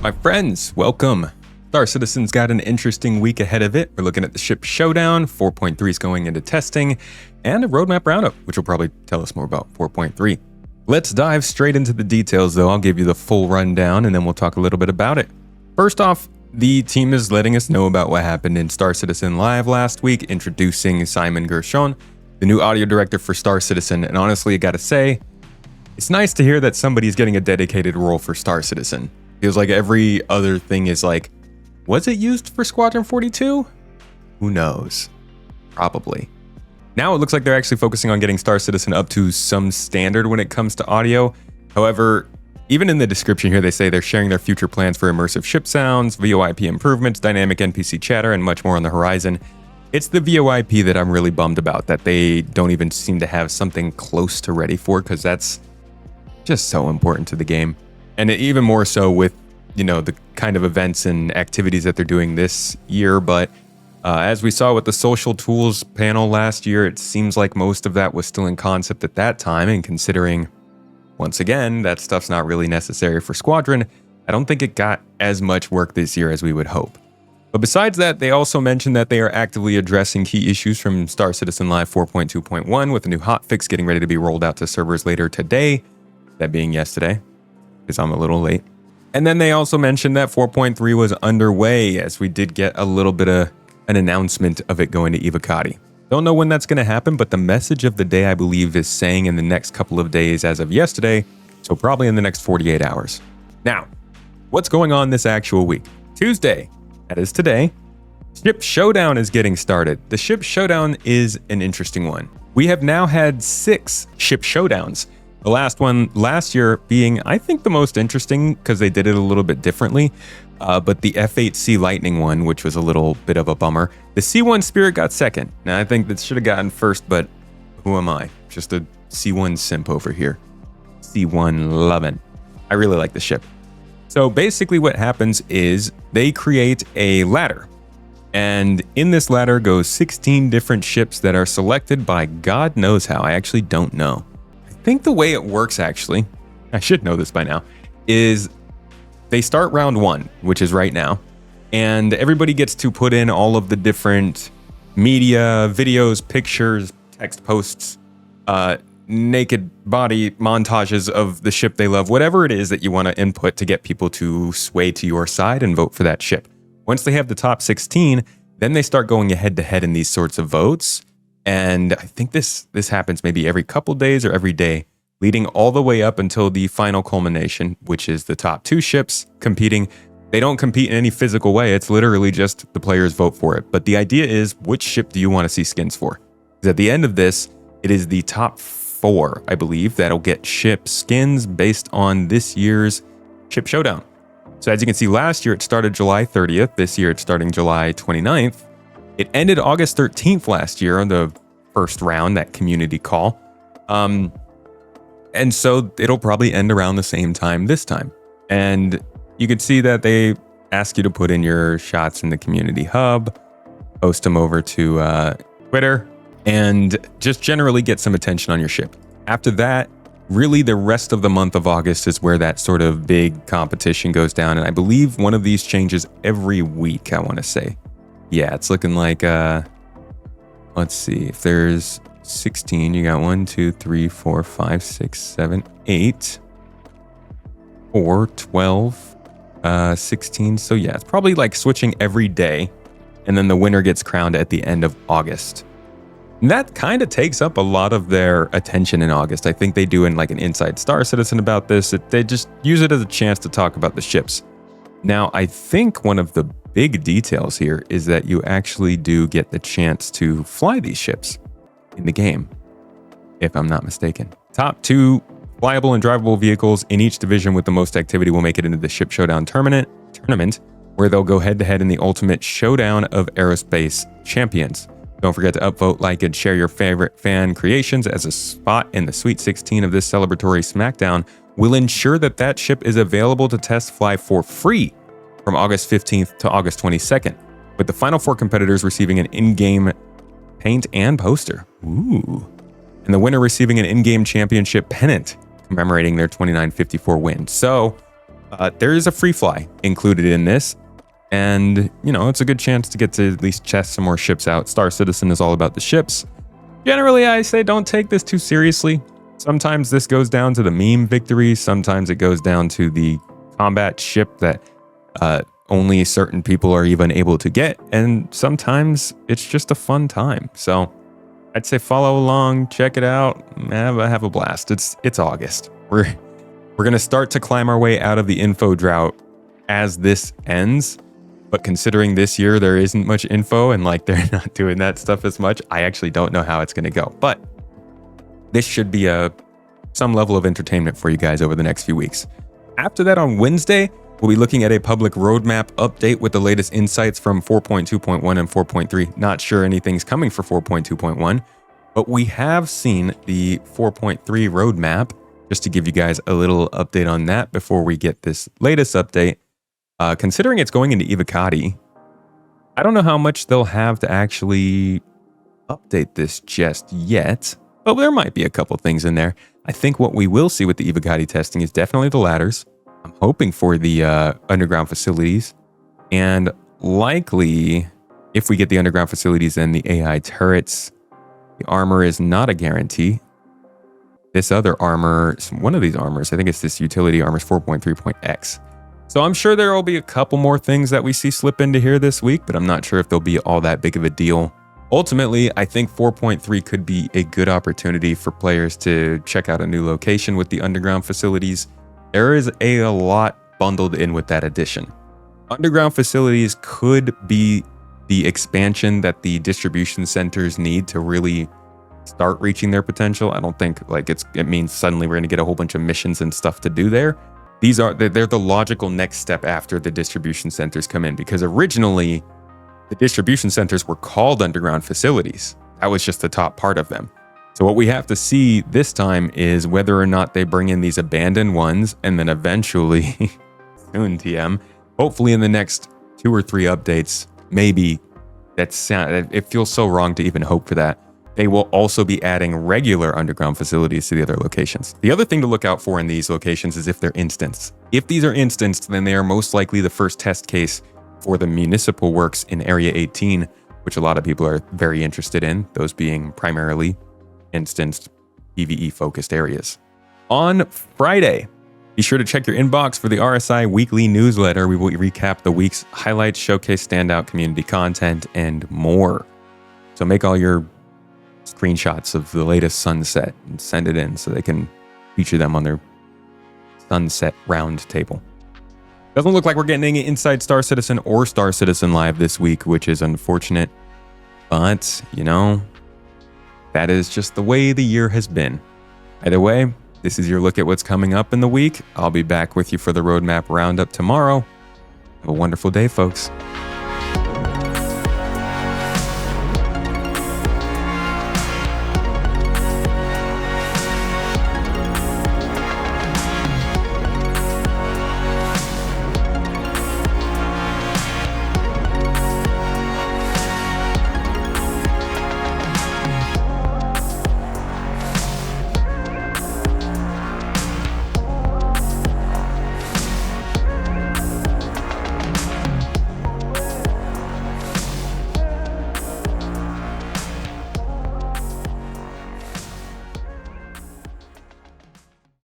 My friends, welcome. Star Citizen's got an interesting week ahead of it. We're looking at the ship Showdown, 4.3 is going into testing, and a roadmap roundup, which will probably tell us more about 4.3. Let's dive straight into the details though. I'll give you the full rundown and then we'll talk a little bit about it. First off, the team is letting us know about what happened in Star Citizen Live last week, introducing Simon Gershon, the new audio director for Star Citizen, and honestly, I gotta say, it's nice to hear that somebody's getting a dedicated role for Star Citizen. Feels like every other thing is like, was it used for Squadron 42? Who knows? Probably. Now it looks like they're actually focusing on getting Star Citizen up to some standard when it comes to audio. However, even in the description here, they say they're sharing their future plans for immersive ship sounds, VoIP improvements, dynamic NPC chatter, and much more on the horizon. It's the VoIP that I'm really bummed about, that they don't even seem to have something close to ready for, because that's just so important to the game. And even more so with, you know, the kind of events and activities that they're doing this year. But as we saw with the social tools panel last year, it seems like most of that was still in concept at that time. And considering, once again, that stuff's not really necessary for Squadron, I don't think it got as much work this year as we would hope. But besides that, they also mentioned that they are actively addressing key issues from Star Citizen Live 4.2.1 with a new hotfix getting ready to be rolled out to servers later today. That being yesterday, because I'm a little late. And then they also mentioned that 4.3 was underway, as we did get a little bit of an announcement of it going to Evocati. Don't know when that's going to happen, but the message of the day, I believe, is saying in the next couple of days as of yesterday, so probably in the next 48 hours. Now, what's going on this actual week? Tuesday, that is today, Ship Showdown is getting started. The Ship Showdown is an interesting one. We have now had 6 Ship Showdowns. The last one last year being, I think, the most interesting because they did it a little bit differently. But the F8C Lightning one, which was a little bit of a bummer. The C1 Spirit got second. Now, I think that should have gotten first, but who am I? Just a C1 simp over here. C1 lovin'. I really like the ship. So basically what happens is they create a ladder. And in this ladder goes 16 different ships that are selected by God knows how. I actually don't know. I think the way it works, actually, I should know this by now, is they start round 1, which is right now, and everybody gets to put in all of the different media, videos, pictures, text posts, naked body montages of the ship they love, whatever it is that you want to input to get people to sway to your side and vote for that ship. Once they have the top 16, then they start going head to head in these sorts of votes. And I think this happens maybe every couple days or every day, leading all the way up until the final culmination, which is the top 2 ships competing. They don't compete in any physical way. It's literally just the players vote for it. But the idea is, which ship do you want to see skins for? Because at the end of this, it is the top 4, I believe, that'll get ship skins based on this year's Ship Showdown. So as you can see, last year it started July 30th. This year it's starting July 29th. It ended August 13th last year on the first round, that community call. And so it'll probably end around the same time this time. And you can see that they ask you to put in your shots in the community hub, post them over to Twitter, and just generally get some attention on your ship. After that, really the rest of the month of August is where that sort of big competition goes down. And I believe one of these changes every week, I want to say. Yeah, it's looking like, let's see, if there's 16, you got 1, 2, 3, 4, 5, 6, 7, 8, 4, 12, 16. So yeah, it's probably like switching every day. And then the winner gets crowned at the end of August. And that kind of takes up a lot of their attention in August. I think they do in like an Inside Star Citizen about this. They just use it as a chance to talk about the ships. Now, I think one of the big details here is that you actually do get the chance to fly these ships in the game, if I'm not mistaken. Top 2 flyable and drivable vehicles in each division with the most activity will make it into the Ship Showdown tournament, where they'll go head-to-head in the ultimate showdown of aerospace champions. Don't forget to upvote, like, and share your favorite fan creations, as a spot in the Sweet 16 of this celebratory SmackDown will ensure that that ship is available to test fly for free from August 15th to August 22nd, with the final 4 competitors receiving an in-game paint and poster. Ooh. And the winner receiving an in-game championship pennant commemorating their 29-54 win. So There is a free fly included in this. And, you know, it's a good chance to get to at least test some more ships out. Star Citizen is all about the ships. Generally, I say don't take this too seriously. Sometimes this goes down to the meme victory. Sometimes it goes down to the combat ship that only certain people are even able to get. And sometimes it's just a fun time. So I'd say follow along, check it out, have a blast. It's August. We're going to start to climb our way out of the info drought as this ends. But considering this year there isn't much info and like they're not doing that stuff as much, I actually don't know how it's going to go. But this should be some level of entertainment for you guys over the next few weeks. After that, on Wednesday, we'll be looking at a public roadmap update with the latest insights from 4.2.1 and 4.3. Not sure anything's coming for 4.2.1, but we have seen the 4.3 roadmap, just to give you guys a little update on that before we get this latest update. Considering it's going into Evocati, I don't know how much they'll have to actually update this just yet, but there might be a couple things in there. I think what we will see with the Evocati testing is definitely the ladders. I'm hoping for the underground facilities, and likely, if we get the underground facilities and the AI turrets, the armor is not a guarantee. This other armor, one of these armors, I think it's this utility armor, is 4.3.x. So I'm sure there will be a couple more things that we see slip into here this week, but I'm not sure if they'll be all that big of a deal. Ultimately, I think 4.3 could be a good opportunity for players to check out a new location with the underground facilities. There is a lot bundled in with that addition. Underground facilities could be the expansion that the distribution centers need to really start reaching their potential. I don't think like it means suddenly we're going to get a whole bunch of missions and stuff to do there. They're the logical next step after the distribution centers come in, because originally the distribution centers were called underground facilities. That was just the top part of them. So what we have to see this time is whether or not they bring in these abandoned ones, and then eventually, soon TM, hopefully in the next 2 or 3 updates, maybe it feels so wrong to even hope for that. They will also be adding regular underground facilities to the other locations. The other thing to look out for in these locations is if they're instanced. If these are instanced, then they are most likely the first test case for the municipal works in Area 18, which a lot of people are very interested in, those being primarily instanced PvE-focused areas. On Friday, be sure to check your inbox for the RSI weekly newsletter. We will recap the week's highlights, showcase standout community content, and more. So make all your screenshots of the latest sunset and send it in so they can feature them on their sunset round table. Doesn't look like we're getting any Inside Star Citizen or Star Citizen Live this week, which is unfortunate. But, you know, that is just the way the year has been. Either way, this is your look at what's coming up in the week. I'll be back with you for the roadmap roundup tomorrow. Have a wonderful day, folks.